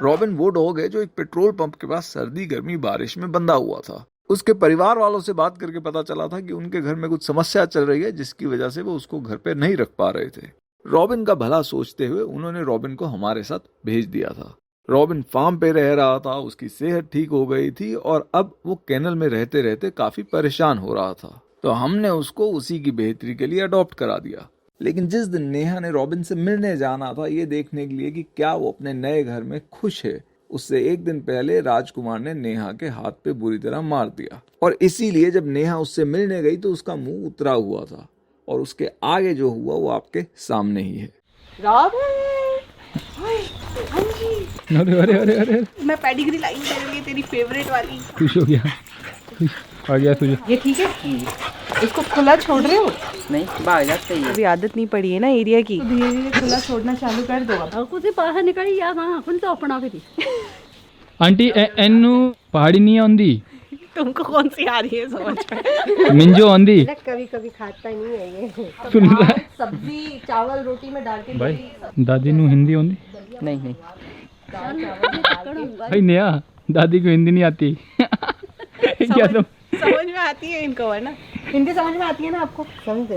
Robin वो dog है जो एक पेट्रोल पंप के पास सर्दी गर्मी बारिश में बंधा हुआ था। उसके परिवार वालों से बात करके पता चला था कि उनके घर में कुछ समस्या चल रही है, जिसकी वजह से वो उसको घर पे नहीं रख पा रहे थे। रॉबिन का भला सोचते हुए उन्होंने रॉबिन को हमारे साथ भेज दिया था। रॉबिन फार्म पे रह रहा था, उसकी सेहत ठीक हो गई थी और अब वो केनल में रहते रहते काफी परेशान हो रहा था, तो हमने उसको उसी की बेहतरी के लिए अडॉप्ट करा दिया। लेकिन जिस दिन नेहा ने रॉबिन से मिलने जाना था ये देखने के लिए कि क्या वो अपने नए घर में खुश है, उससे एक दिन पहले राजकुमार ने नेहा के हाथ पे बुरी तरह मार दिया। और इसीलिए जब नेहा उससे मिलने गई तो उसका मुंह उतरा हुआ था और उसके आगे जो हुआ वो आपके सामने ही है। अरे अरे अरे अरे मैं पेडिग्री लाई हूं तेरे लिए, तेरी फेवरेट वाली। खुश हो गया, खुश आ गया तुझे। ये ठीक है? इसको खुला छोड़ रहे हो? नहीं, भाग जाते ही। अभी आदत नहीं पड़ी है ना एरिया की, तो धीरे धीरे खुला छोड़ना चालू कर दो। अब कुछ बाहर निकली या हाँ कुछ तो अपना भी आंटी एन्नू पहाड़ी नहीं आंदी, तुमको कौन सी आ रही है समझ में? मिंजो आंदी कभी कभी खाता नहीं है ये। सुन रहा है सब्जी चावल रोटी में डाल के भाई। दादी नु हिंदी आंदी? नहीं भाई नया दादी को हिंदी नहीं आती क्या तुम समझ में आती है इनको, है ना? हिंदी समझ में आती है ना आपको? समझ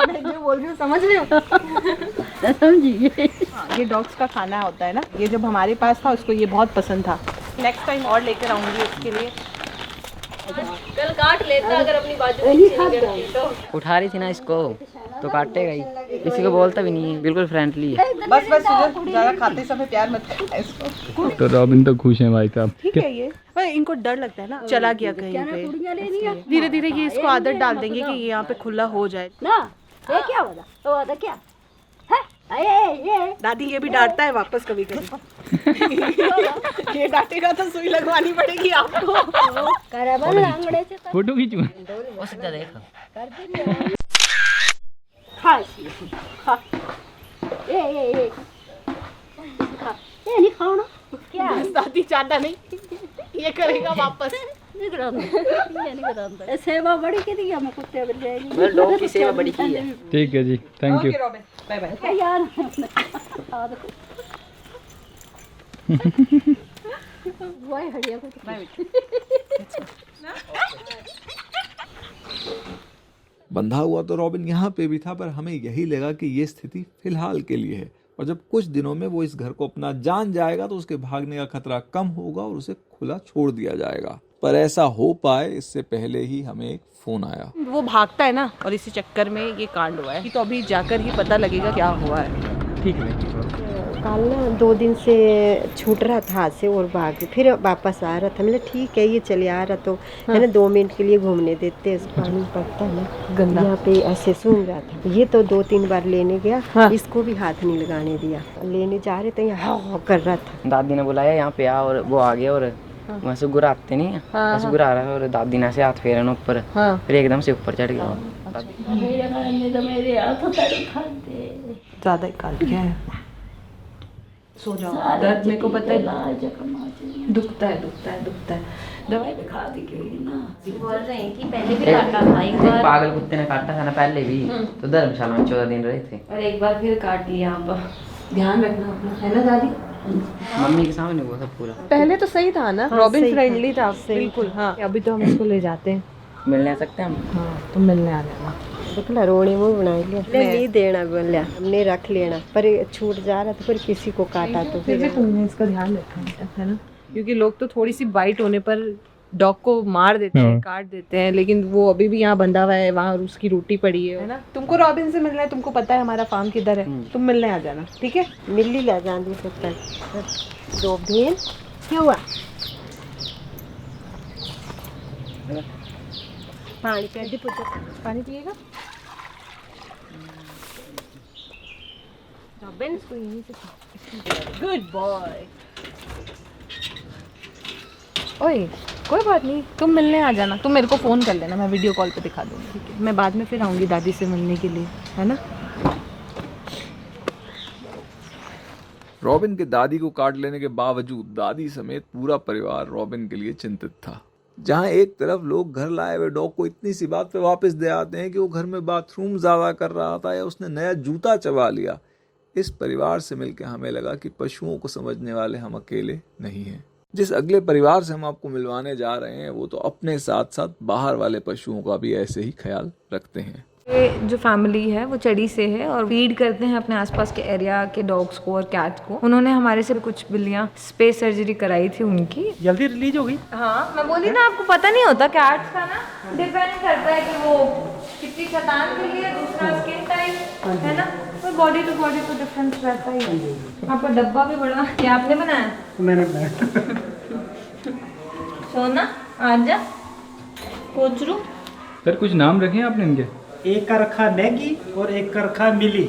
मैं जो बोल रही हूँ समझ रहे हो? समझिए। ये डॉग्स का खाना होता है ना, ये जब हमारे पास था उसको ये बहुत पसंद था। नेक्स्ट टाइम और लेकर आऊंगी इसके लिए। कल काट लेता अगर अपनी बाजू तो। उठा रही थी ना इसको तो काटेगा ही, किसी को बोलता भी नहीं है, बिल्कुल फ्रेंडली है। बस सुजन, ज्यादा खाते समय प्यार मत करना इसको। तो रॉबिन तो खुश है भाई साहब। ठीक है ये, पर इनको डर लगता है ना, चला गया कहीं पे। धीरे धीरे ये इसको आदत डाल देंगे कि ये यहाँ पे खुला हो जाए ना। ये क्या होता क्या है? ये दादी ये भी डांटता है वापस कभी कभी। ये डांटेगा तो सुई लगवानी पड़ेगी आपको। कराबल आंगड़े से फोटो खींचू हो सकता देखो। खा ये नहीं खाओ ना। क्या दादी चाहता नहीं, ये करेगा वापस। सेवा बड़ी की थी, हम कुत्ते बन जाएंगे। मैंने डॉग की सेवा बड़ी की है। ठीक है जी, थैंक यू। बाय बाय यार वही हड़िया को बंधा हुआ तो रॉबिन यहाँ पे भी था, पर हमें यही लगा कि ये स्थिति फिलहाल के लिए है और जब कुछ दिनों में वो इस घर को अपना जान जाएगा तो उसके भागने का खतरा कम होगा और उसे खुला छोड़ दिया जाएगा। पर ऐसा हो पाए इससे पहले ही हमें एक फोन आया। वो भागता है ना, और इसी चक्कर में ये कांड हुआ है। तो अभी जाकर ही पता लगेगा क्या हुआ है। ठीक है। कल ना 2 दिन से छूट रहा था हाथ से और भाग फिर वापस आ रहा था। मतलब ठीक है ये चले आ रहा तो है ना 2 मिनट के लिए घूमने देते हैं, पानी पड़ता है ना गंदा, यहाँ पे ऐसे सूंघ रहा था। ये तो 2-3 बार लेने गया। हाँ। इसको भी हाथ नहीं लगाने दिया। लेने जा रहे थे यहाँ कर रहा था। दादी ने बुलाया यहाँ पे आ और वो आ गया और वहाँ से गुराते नहीं है। हाँ, गुरा रहा है और दादी ने से हाथ फेरा ना ऊपर। हाँ। फिर एकदम से ऊपर चढ़ गया। ज्यादा काट गया है। सो जाओ, दर्द मेरे को पता है, दुखता है। दवाई भी खा दी क्यों ना? बोल रहे हैं कि पहले भी काटा था एक बार। पागल कुत्ते ने काटा था ना पहले भी, तो धर्मशाला में 14 दिन रहे थे और एक बार फिर काट लिया। आप ध्यान रखना अपना, है ना दादी? मम्मी के सामने हुआ था पूरा। पहले तो सही था ना। हाँ, रॉबिन सही फ्रेंडली था सही बिल्कुल। हाँ, अभी तो हम इसको ले जाते हैं। मिलने आ सकते हैं हम? हाँ, तुम मिलने आ जाना। देखला रोने मुँह बना लिया। नहीं देना बोलिया, हमने रख लेना, पर छूट जा रहा था फिर किसी को काटा तो फिर भी तुमने इसका ध्यान रखा है ना, क्योंकि लोग तो थोड़ी सी बाइट होने पर डॉग को मार देते हैं, काट देते हैं, लेकिन वो अभी भी यहाँ बंधा हुआ है, वहाँ उसकी रोटी पड़ी है ना। तुमको रॉबिन से मिलना है, तुमको पता है हमारा फार्म किधर है, तुम मिलने आ जाना, ठीक है? मिल्ली ला जानी सकता है। 2 दिन क्या हुआ? पानी कर दे, पानी पिएगा? रॉबिन इसको यहीं से। Good boy. ओए कोई बात नहीं, तुम मिलने आ जाना। तुम मेरे को फ़ोन कर लेना, मैं वीडियो कॉल पे दिखा दूँगी, ठीक है? मैं बाद में फिर आऊँगी दादी से मिलने के लिए, है ना? रॉबिन के दादी को काट लेने के बावजूद दादी समेत पूरा परिवार रॉबिन के लिए चिंतित था। जहां एक तरफ लोग घर लाए हुए डॉग को इतनी सी बात पे वापस दे आते हैं कि वो घर में बाथरूम ज्यादा कर रहा था या उसने नया जूता चबा लिया, इस परिवार से मिलकर हमें लगा कि पशुओं को समझने वाले हम अकेले नहीं हैं। जिस अगले परिवार से हम आपको मिलवाने जा रहे हैं वो तो अपने साथ साथ बाहर वाले पशुओं का भी ऐसे ही ख्याल रखते हैं। ये जो फैमिली है वो चड़ी से है और फीड करते हैं अपने आसपास के एरिया के डॉग्स को और कैट्स को। उन्होंने हमारे से कुछ बिल्लियां स्पेस सर्जरी कराई थी उनकी, जल्दी रिलीज हो गई। हाँ मैं बोली ना, आपको पता नहीं होता कैट्स का ना, डिपेंड करता है कि वो कितनी शैतान के लिए, दूसरा स्किन टाइप है ना, तो बॉडी टू डिफरेंस रहता ही है। आपका डब्बा भी बड़ा, क्या आपने बनाया? मैंने बनाया। सोना आजा कोचरू। सर कुछ नाम रखे हैं आपने इनके? एक का रखा मैगी और एक का रखा मिली।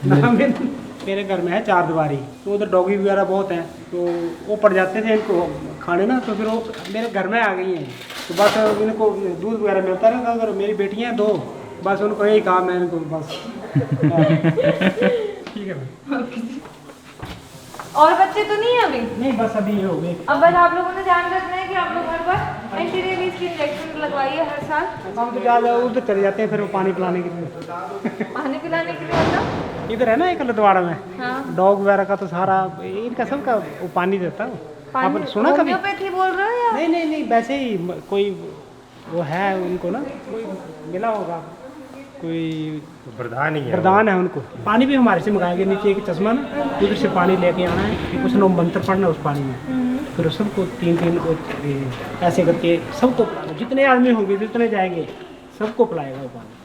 नाम मेरे घर में है 4 दीवारी, तो उधर डॉगी वगैरह बहुत हैं, तो वो पड़ जाते थे इनको खाने ना, तो फिर वो मेरे घर में आ गई हैं। तो बस इनको दूध वगैरह मिलता रहता। अगर मेरी बेटियाँ 2, बस उनको यही काम है इनको बस। ठीक है भाई। और बच्चे तो नहीं है अभी? नहीं, बस अभी ये हो गए। अब बस आप लोगों ने ध्यान रखना है कि आप लोग हर बार एंटी रेबीज की इंजेक्शन लगवाइए हर साल। हम तो ज़्यादा उधर चले जाते हैं फिर वो पानी पिलाने के लिए। पानी पिलाने के लिए मतलब? इधर है ना एक लदवाड़ा में, हाँ। डॉग वगैरह का तो सारा इनका सबका वो पानी देता है। आपने सुना कभी? होम्योपैथी बोल रहे हो या? नहीं, वैसे ही कोई वो है उनको ना, कोई मिला होगा, कोई वरदान है उनको। पानी भी हमारे से मंगाएंगे, नीचे एक चश्मा ना, उधर से पानी लेके आना है, कुछ लोग मंत्र पढ़ना उस पानी में, फिर सबको 3 ऐसे करके सबको पिलाना। जितने आदमी होंगे, जितने जाएंगे, सबको पिलाएगा वो पानी।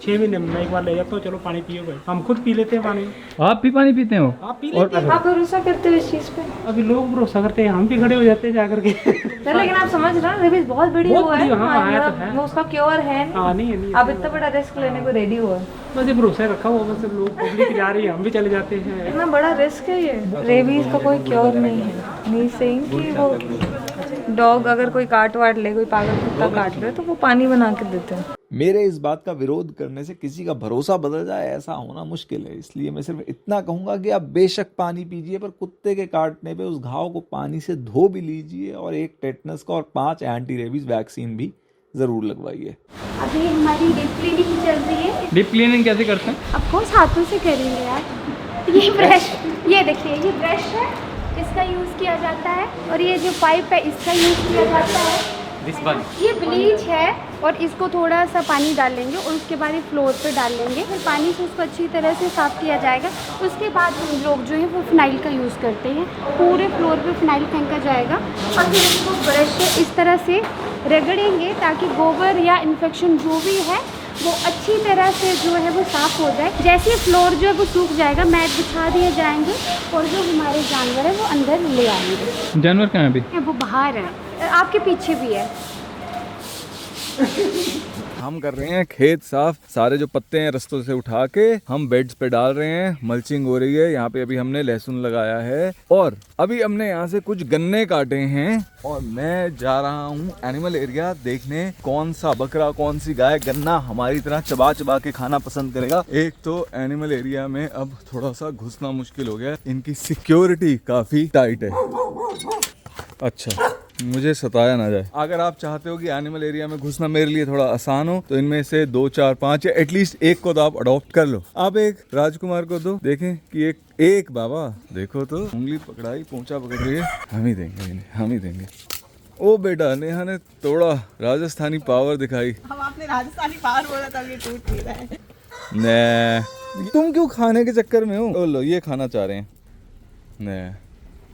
6 महीने में मैं एक बार ले जाता हूँ, चलो पानी पियो भाई। हम खुद पी लेते हैं पानी। आप भी पानी पीते हो? आप पी लेते हैं? आप भरोसा करते हो इस चीज पे? अभी लोग भरोसा करते हैं, हम भी खड़े हो जाते हैं जाकर के। सर लेकिन आप समझ रहे हैं रेबीज बहुत बड़ी बहुत वो है, बड़ी, हाँ, है तो है। वो उसका क्योर है नहीं। हाँ, नहीं आप इतना बड़ा रिस्क लेने को रेडी हो? बस ये भरोसा रखा हुआ, बस लोग पब्लिक जा रही है, हम भी चले जाते हैं। इतना बड़ा रिस्क है ये। रेबीज का कोई क्योर नहीं है। नहीं सही कि वो डॉग अगर कोई काट वाट ले, कोई पागल कुत्ता काट ले तो वो पानी बना के देते हैं। मेरे इस बात का विरोध करने से किसी का भरोसा बदल जाए ऐसा होना मुश्किल है, इसलिए मैं सिर्फ इतना कहूंगा कि आप बेशक पानी पीजिए, पर कुत्ते के काटने पे उस घाव को पानी से धो भी लीजिए और 1 टेटनस का और 5 एंटी रेबीज वैक्सीन भी जरूर लगवाइए। अभी हमारी डीप क्लीनिंग चल रही है। डीप क्लीनिंग कैसे करते हैं? अब कोर्स हाथों से करेंगे यार। ये ब्रश, ये देखिए, ये ब्रश है, इसका यूज़ किया जाता है, और ये जो पाइप है इसका यूज़ किया जाता है। ये ब्लीच है और इसको थोड़ा सा पानी डाल लेंगे और उसके बाद ये फ्लोर पे डाल लेंगे, फिर पानी से उसको अच्छी तरह से साफ़ किया जाएगा। उसके बाद हम लोग जो है वो फिनाइल का यूज़ करते हैं, पूरे फ्लोर पे फिनाइल फेंका जाएगा और फिर इसको ब्रश से इस तरह से रगड़ेंगे ताकि गोबर या इन्फेक्शन जो भी है वो अच्छी तरह से जो है वो साफ़ हो जाए। जैसे फ्लोर जो है वो सूख जाएगा, मैट बिछा दिए जाएंगे और जो हमारे जानवर है वो अंदर ले आएंगे। जानवर कहाँ है अभी? वो बाहर है, आपके पीछे भी है। हम कर रहे हैं खेत साफ, सारे जो पत्ते हैं रास्तों से उठा के हम बेड्स पे डाल रहे हैं, मल्चिंग हो रही है। यहाँ पे अभी हमने लहसुन लगाया है और अभी हमने यहाँ से कुछ गन्ने काटे हैं और मैं जा रहा हूँ एनिमल एरिया देखने कौन सा बकरा कौन सी गाय गन्ना हमारी तरह चबा चबा के खाना पसंद करेगा। एक तो एनिमल एरिया में अब थोड़ा सा घुसना मुश्किल हो गया, इनकी सिक्योरिटी काफी टाइट है। अच्छा, मुझे सताया ना जाए। अगर आप चाहते हो कि एनिमल एरिया में घुसना मेरे लिए थोड़ा आसान हो तो इनमें से 2, 4, 5 या एटलीस्ट एक को तो आप अडॉप्ट कर लो। आप एक राजकुमार को दो, देखें कि एक बाबा देखो तो उंगली पकड़ाई, पोंछा पकड़ रही है। हम ही देंगे इन्हें, हम ही देंगे। ओ बेटा, नेहा ने तोड़ा, राजस्थानी पावर दिखाई। हम आपने राजस्थानी पावर बोला था, ये टूट नहीं रहा है। ने तुम क्यों खाने के चक्कर में हो? लो ये खाना चाह रहे हैं। ने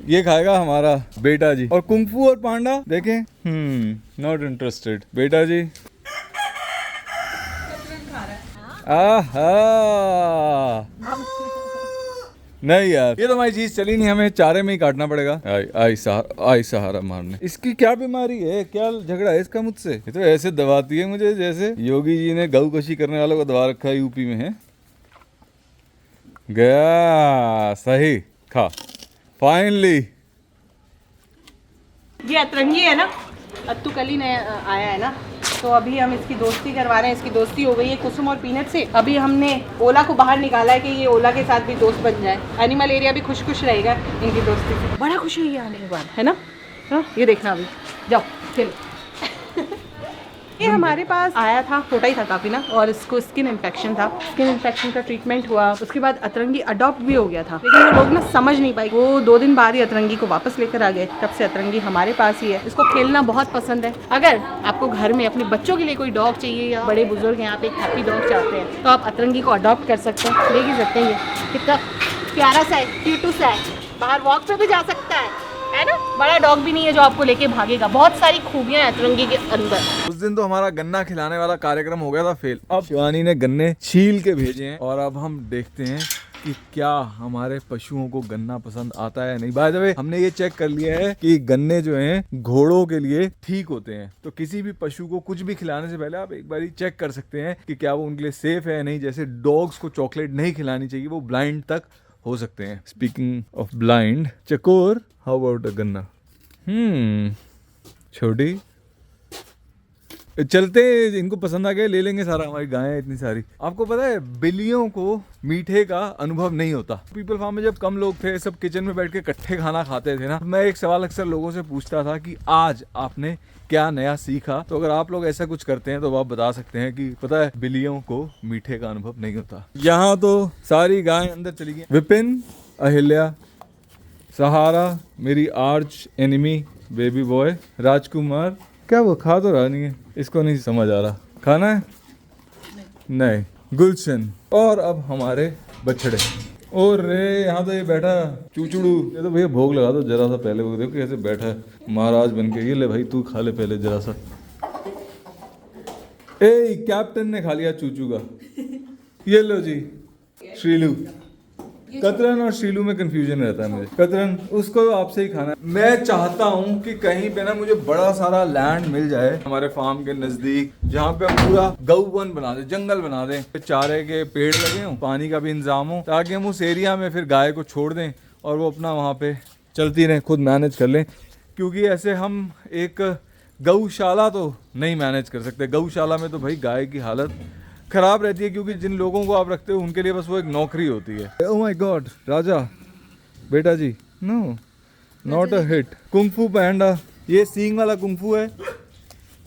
ये खाएगा हमारा बेटा जी। और कुंफू और पांडा देखें, नॉट इंटरेस्टेड। बेटा जी आहा, नहीं यार, ये तो हमारी चीज चली नहीं, हमें चारे में ही काटना पड़ेगा। आई सहारा मारने। इसकी क्या बीमारी है, क्या झगड़ा है इसका मुझसे? ये तो ऐसे दबाती है मुझे जैसे योगी जी ने गऊ कशी करने वालों को दबा रखा है यूपी में है। गया सही, खा फाइनली। ये अतरंगी है ना, अत्तू कल ही नया आया है ना, तो अभी हम इसकी दोस्ती करवा रहे हैं। इसकी दोस्ती हो गई है कुसुम और पीनट से। अभी हमने ओला को बाहर निकाला है कि ये ओला के साथ भी दोस्त बन जाए। एनिमल एरिया भी खुश खुश रहेगा इनकी दोस्ती से। बड़ा खुश है ये आने के बाद, है ना? हाँ, ये देखना अभी, जाओ खेलो। ये हमारे पास आया था, छोटा ही था काफी ना, और इसको स्किन इन्फेक्शन था। स्किन इन्फेक्शन का ट्रीटमेंट हुआ, उसके बाद अतरंगी अडॉप्ट भी हो गया था, लेकिन वो लोग ना समझ नहीं पाए। वो 2 दिन बाद ही अतरंगी को वापस लेकर आ गए। तब से अतरंगी हमारे पास ही है। इसको खेलना बहुत पसंद है। अगर आपको घर में अपने बच्चों के लिए कोई डॉग चाहिए या बड़े बुजुर्ग हैं, आप एक हैप्पी डॉग चाहते हैं, तो आप अतरंगी को अडॉप्ट कर सकते हैं, ले ही सकते हैं। ये कितना प्यारा सा है, क्यूट सा है, बाहर वॉक पे भी जा सकता है ना। बड़ा डॉग भी नहीं है जो आपको लेके भागेगा। बहुत सारी खूबियां हैं अतरंगी के अंदर। उस दिन तो हमारा गन्ना खिलाने वाला कार्यक्रम हो गया था फेल। अब शिवानी ने गन्ने छील के भेजे हैं और अब हम देखते हैं कि क्या हमारे पशुओं को गन्ना पसंद आता है नहीं। बाय द वे हमने ये चेक कर लिया है कि गन्ने जो हैं घोड़ों के लिए ठीक होते हैं। तो किसी भी पशु को कुछ भी खिलाने से पहले आप एक बार चेक कर सकते हैं कि क्या वो उनके लिए सेफ है या नहीं। जैसे डॉग्स को चॉकलेट नहीं खिलानी चाहिए, वो ब्लाइंड तक हो सकते हैं। स्पीकिंग ऑफ ब्लाइंड, चकोर हाउ अबाउट अ गन्ना? छोटी चलते, इनको पसंद आ गया, ले लेंगे सारा। हमारी गायें इतनी सारी। आपको पता है बिल्लियों को मीठे का अनुभव नहीं होता। पीपल फार्म में जब कम लोग थे, सब किचन में बैठ के इकट्ठे खाना खाते थे ना, मैं एक सवाल अक्सर लोगों से पूछता था कि आज आपने क्या नया सीखा। तो अगर आप लोग ऐसा कुछ करते हैं तो आप बता सकते हैं कि पता है बिल्लियों को मीठे का अनुभव नहीं होता। यहाँ तो सारी गायें अंदर चली गई। विपिन, अहिल्या, सहारा, मेरी आर्च एनिमी बेबी बॉय, राजकुमार। क्या वो खा तो रहा नहीं है, इसको नहीं समझ आ रहा खाना है नहीं। गुलशन, और अब हमारे बछड़े। और रे यहाँ तो ये बैठा चूचुड़ू, ये तो भैया भोग लगा दो जरा सा पहले। वो देखो कैसे बैठा है महाराज बन के। ये ले भाई तू खा ले पहले जरा सा। ए कैप्टन ने खा लिया चूचू का। ये लो जी श्रीलू। कतरन और शीलू में कंफ्यूजन रहता है मुझे। कतरन उसको आपसे ही खाना है। मैं चाहता हूँ कि कहीं पे ना मुझे बड़ा सारा लैंड मिल जाए हमारे फार्म के नजदीक, जहाँ पे हम पूरा गौ वन बना दें, जंगल बना दें, चारे के पेड़ लगे हों, पानी का भी इंतजाम हो, ताकि हम उस एरिया में फिर गाय को छोड़ दें और वो अपना वहाँ पे चलती रहें, खुद मैनेज कर लें। क्योंकि ऐसे हम एक गौशाला तो नहीं मैनेज कर सकते। गौशाला में तो भाई गाय की हालत खराब रहती है, क्योंकि जिन लोगों को आप रखते हो उनके लिए बस वो एक नौकरी होती है। ओह माय गॉड, राजा बेटा जी, no not a hit. Kung fu panda, ये सींग वाला कुंफू है।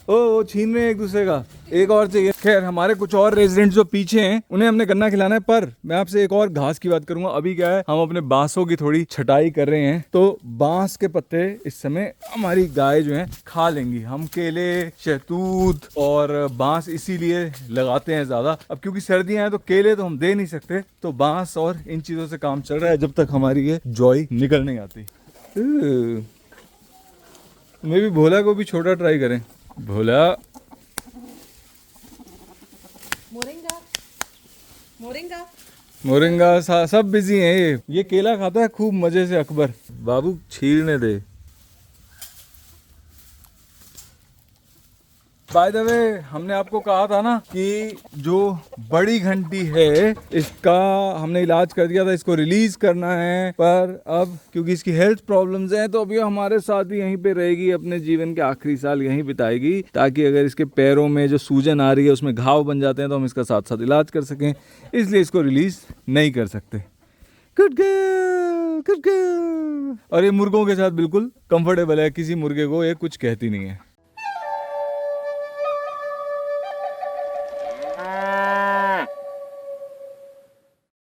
ओ छीन रहे हैं एक दूसरे का, एक और चाहिए। खैर हमारे कुछ और रेजिडेंट्स जो पीछे हैं उन्हें हमने गन्ना खिलाना है। पर मैं आपसे एक और घास की बात करूंगा। अभी क्या है, हम अपने बांसों की थोड़ी छटाई कर रहे हैं, तो बांस के पत्ते इस समय हमारी गाय जो है खा लेंगी। हम केले, शहतूत और बांस इसीलिए लगाते हैं ज्यादा। अब क्योंकि सर्दियां हैं तो केले तो हम दे नहीं सकते, तो बांस और इन चीजों से काम चल रहा है जब तक हमारी ये जॉय निकल नहीं आती। मे भी भोला को भी छोटा ट्राई करें। भोला, मोरिंगा मोरिंगा मोरिंगा सब बिजी हैं। ये केला खाता है खूब मजे से। अकबर बाबू छीलने दे। बाय द वे हमने आपको कहा था ना कि जो बड़ी घंटी है इसका हमने इलाज कर दिया था, इसको रिलीज करना है। पर अब क्योंकि इसकी हेल्थ प्रॉब्लम्स हैं तो अभी हमारे साथ ही यहीं पे रहेगी, अपने जीवन के आखिरी साल यहीं बिताएगी, ताकि अगर इसके पैरों में जो सूजन आ रही है उसमें घाव बन जाते हैं तो हम इसका साथ साथ इलाज कर सकें। इसलिए इसको रिलीज नहीं कर सकते। Good girl, good girl. और ये मुर्गों के साथ बिल्कुल कंफर्टेबल है, किसी मुर्गे को ये कुछ कहती नहीं है।